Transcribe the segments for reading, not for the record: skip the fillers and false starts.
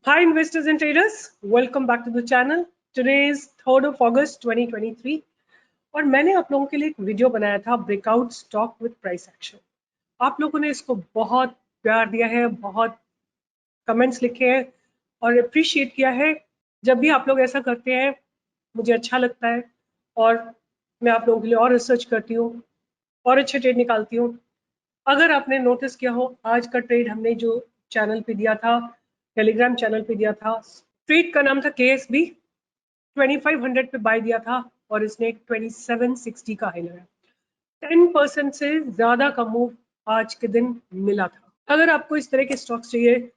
Hi investors and traders, welcome back to the channel. Today is 3rd of August 2023 और मैंने आप लोगों के लिए एक वीडियो बनाया था breakout stock with price action. आप लोगों ने इसको बहुत प्यार दिया है, बहुत कमेंट्स लिखे हैं और अप्रिशिएट किया है। जब भी आप लोग ऐसा करते हैं मुझे अच्छा लगता है और मैं आप लोगों के लिए और रिसर्च करती हूँ और अच्छे ट्रेड निकालती हूँ। अगर आपने नोटिस किया हो, आज का ट्रेड हमने जो चैनल पे दिया था, टेलीग्राम चैनल पे दिया था, ट्रेड का नाम था KSB, 2500 पे बाय दिया था और इसने 2760 का हाई लगाया। 10% से ज्यादा का मूव आज के दिन मिला था। अगर आपको इस तरह के स्टॉक्स चाहिए,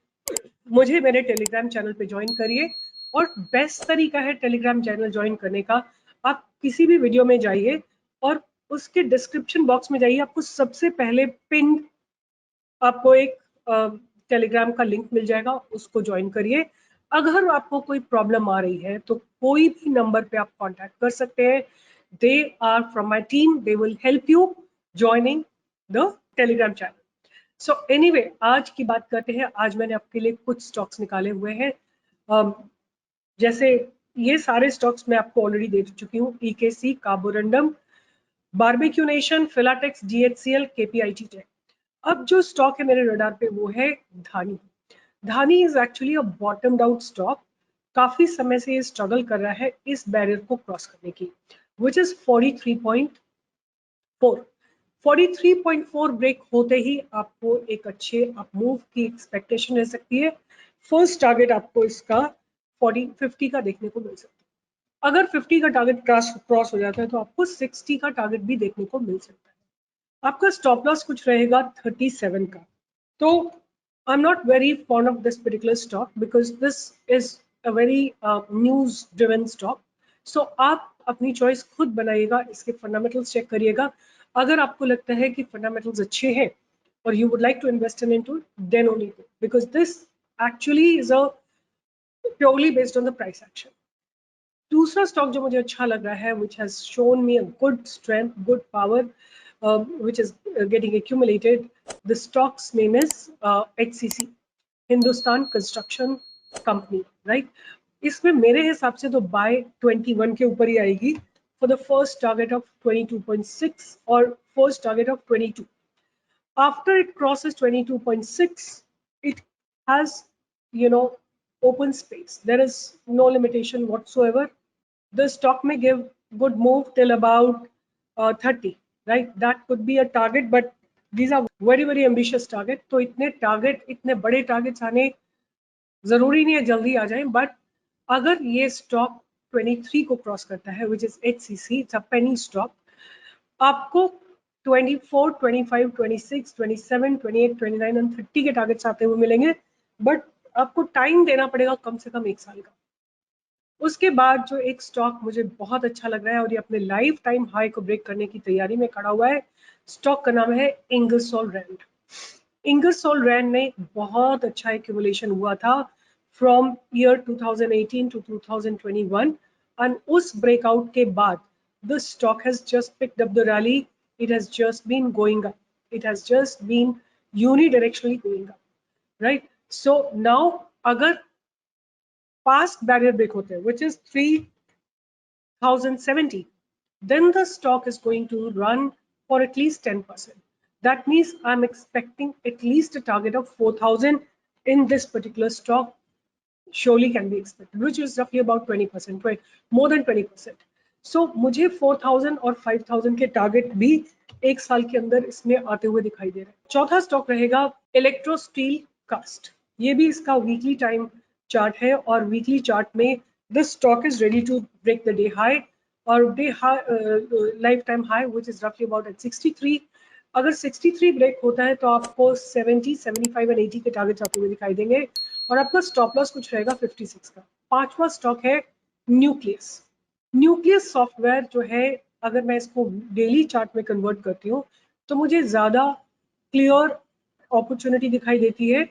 मुझे मेरे टेलीग्राम चैनल पे ज्वाइन करिए और बेस्ट तरीका है टेलीग्राम चैनल ज्वाइन करने का, आप किसी भी वीडियो में जाइए और उसके डिस्क्रिप्शन बॉक्स में जाइए, आपको सबसे पहले पिन आपको एक टेलीग्राम का लिंक मिल जाएगा, उसको ज्वाइन करिए। अगर आपको कोई प्रॉब्लम आ रही है तो कोई भी नंबर पे आप कांटेक्ट कर सकते हैं। They are from my team, they will help you joining the Telegram channel. So anyway, आज की बात करते हैं। आज मैंने आपके लिए कुछ स्टॉक्स निकाले हुए हैं। जैसे ये सारे स्टॉक्स मैं आपको ऑलरेडी दे चुकी हूँ। EKC, Carborundum, barbecue nation, Filatex, DHCL, KPIT tech. अब जो स्टॉक है मेरे रडार पे वो है Dhani. Dhani is actually a bottomed out stock. काफी समय से ये स्ट्रगल कर रहा है इस बैरियर को क्रॉस करने की, विच इज 43.4। 43.4 ब्रेक होते ही आपको एक अच्छे अप मूव की एक्सपेक्टेशन रह सकती है। फर्स्ट टारगेट आपको इसका 50 का देखने को मिल सकता है। अगर 50 का टारगेट क्रॉस हो जाता है तो आपको 60 का टारगेट भी देखने को मिल सकता है। आपका स्टॉप लॉस कुछ रहेगा 37 का। तो I am not very fond of this particular stock because this is a very news driven stock. So आप अपनी चॉइस खुद बनाइएगा, इसके फंडामेंटल्स चेक करिएगा। अगर आपको लगता है कि फंडामेंटल्स अच्छे हैं और you would like to invest in into, then only go, because this actually is a purely based on the price action. दूसरा स्टॉक जो मुझे अच्छा लग रहा है, which has shown me a good strength, good power, which is getting accumulated. The stock's name is HCC, Hindustan construction company, right. इसमें मेरे हिसाब से तो बाय 21 के ऊपर ही आएगी for the first target of 22.6 और first target of 22। After it crosses 22.6, it has, open space. There is no limitation whatsoever. The stock may give good move till about 30, right? That could be a target, but these are very very ambitious target. तो इतने बड़े targets आने जरूरी नहीं है जल्दी आ जाए, but अगर ये स्टॉक 23 को क्रॉस करता है, which is HCC, it's a penny stock, आपको 24, 25, 26, 27, 28, 29 और 30 के टारगेट्स आते हुए मिलेंगे, बट आपको टाइम देना पड़ेगा कम से कम 1 साल का। उसके बाद जो एक स्टॉक मुझे बहुत अच्छा लग रहा है और ये अपने लाइफ टाइम हाई को ब्रेक करने की तैयारी में खड़ा हुआ है, स्टॉक का नाम है इंगरसोल रैंड। इंगरसोल रैंड में बहुत अच्छा एक्यूमुलेशन हुआ था फ्रॉम ईयर 2018 टू 2021 एंड उस ब्रेकआउट के बाद the stock has just picked up the rally. It has just been going up, it has just been unidirectionally going up, right. So now अगर past barrier break होते हैं, which is 3070, then the stock is going to run for at least 10%. That means I'm expecting at least a target of 4000 in this particular stock. Surely can be expected, which is roughly about 20%, more than 20%. So मुझे 4000 और 5000 के target भी 1 साल के अंदर इसमें आते हुए दिखाई दे रहे हैं। चौथा स्टॉक रहेगा इलेक्ट्रो स्टील कास्ट। ये भी इसका वीकली टाइम चार्ट है और वीकली चार्ट में this stock is ready to break the day high और day life time high, which is रफली अबाउट एट 63। अगर 63 ब्रेक होता है तो आपको 70, 75 और 80 के टारगेट्स आते हुए दिखाई देंगे और आपका स्टॉप लॉस कुछ रहेगा 56 का। पांचवा स्टॉक है न्यूक्लियस। न्यूक्लियस सॉफ्टवेयर जो है, अगर मैं इसको डेली चार्ट में कन्वर्ट करती हूँ तो मुझे ज्यादा क्लियर अपॉर्चुनिटी दिखाई देती है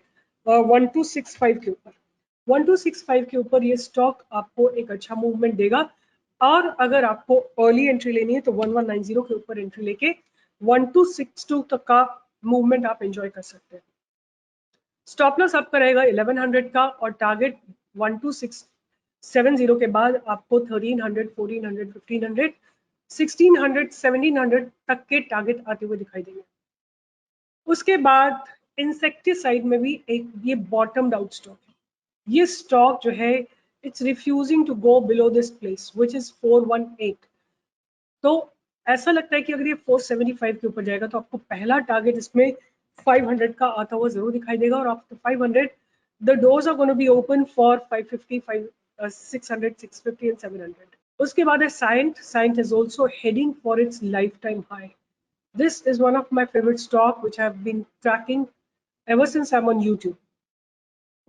1265 के ऊपर। 1265 के ऊपर ये स्टॉक आपको एक अच्छा मूवमेंट देगा और अगर आपको अर्ली एंट्री लेनी है तो 1190 के ऊपर एंट्री लेके 1262 तक का मूवमेंट आप एंजॉय कर सकते हैं। स्टॉप लॉस आपका रहेगा 1100 का और टारगेट 12670 के बाद आपको 1300, 1400, 1500, 1600, 1700 तक के टारगेट आते हुए दिखाई देंगे। उसके बाद इंसेक्टिसाइड में भी एक ये बॉटम आउट स्टॉक है। ये स्टॉक जो है it's refusing to go below this place which is 418। तो ऐसा लगता है कि अगर ये 475 के ऊपर जाएगा तो आपको पहला टारगेट इसमें 500 का आता हुआ जरूर दिखाई देगा, और after 500 the doors are gonna be open for 550, 600, 650 and 700। उसके बाद है Cyient. Cyient is also heading for its life time high. This is one of my favorite stock which I have been tracking ever since I'm on YouTube.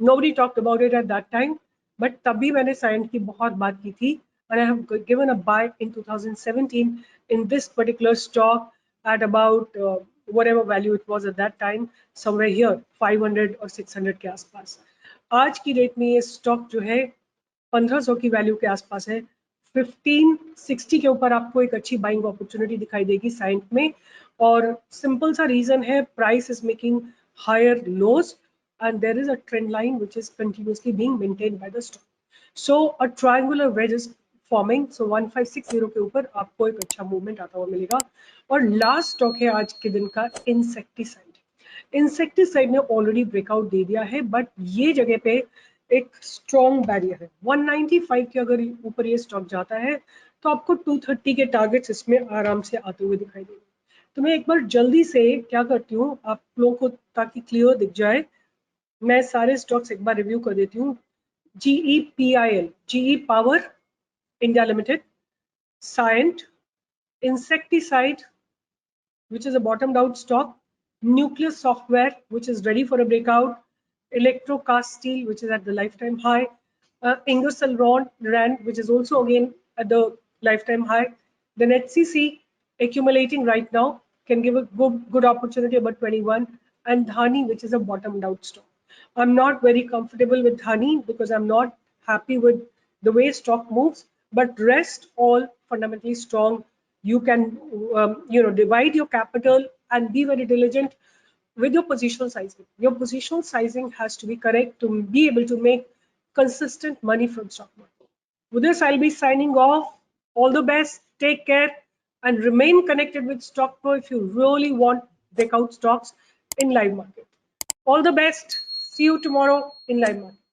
Nobody talked about it at that time, but तभी मैंने साइंट की बहुत बात की थी, and I have given a buy in 2017 in this particular stock at about whatever value it was at that time, somewhere here 500 और 600 के आसपास। आज की डेट में ये स्टॉक जो है 1500 की वैल्यू के आसपास है। 1560 के ऊपर आपको एक अच्छी बाइंग अपॉर्चुनिटी दिखाई देगी साइंट में, और सिंपल सा रीजन है price is making higher lows and there is a trend line which is continuously being maintained by the stock. So a triangular wedge is forming. So 1560 के ऊपर आपको एक अच्छा मूवमेंट आता हुआ मिलेगा। और लास्ट स्टॉक है आज के दिन का इंसेक्टिसाइड। इंसेक्टिसाइड ने ऑलरेडी ब्रेकआउट दे दिया है, बट ये जगह पे एक स्ट्रॉन्ग बैरियर है 195 के। अगर ऊपर ये स्टॉक जाता है तो आपको 230 के टारगेट्स इसमें आराम से आते हुए दिखाई देंगे। तो मैं एक बार जल्दी से क्या करती हूँ आप लोगों को, ताकि क्लियर दिख जाए, मैं सारे स्टॉक्स एक बार रिव्यू कर देती हूँ। GEPIL, GE power India limited, Cyient, insecticide which is a bottomed out stock, nucleus software which is ready for a breakout, electro cast steel which is at the lifetime high, Ingersoll Rand which is also again at the lifetime high, then HCC accumulating right now can give a good opportunity about 21, and Dhani which is a bottomed out stock. I'm not very comfortable with Dhani because I'm not happy with the way stock moves, but rest all fundamentally strong. You can divide your capital and be very diligent with your positional sizing. Your positional sizing has to be correct to be able to make consistent money from stock market. With this, I'll be signing off. All the best, take care, and remain connected with StockPro if you really want breakout stocks in live market. All the best. See you tomorrow in live market.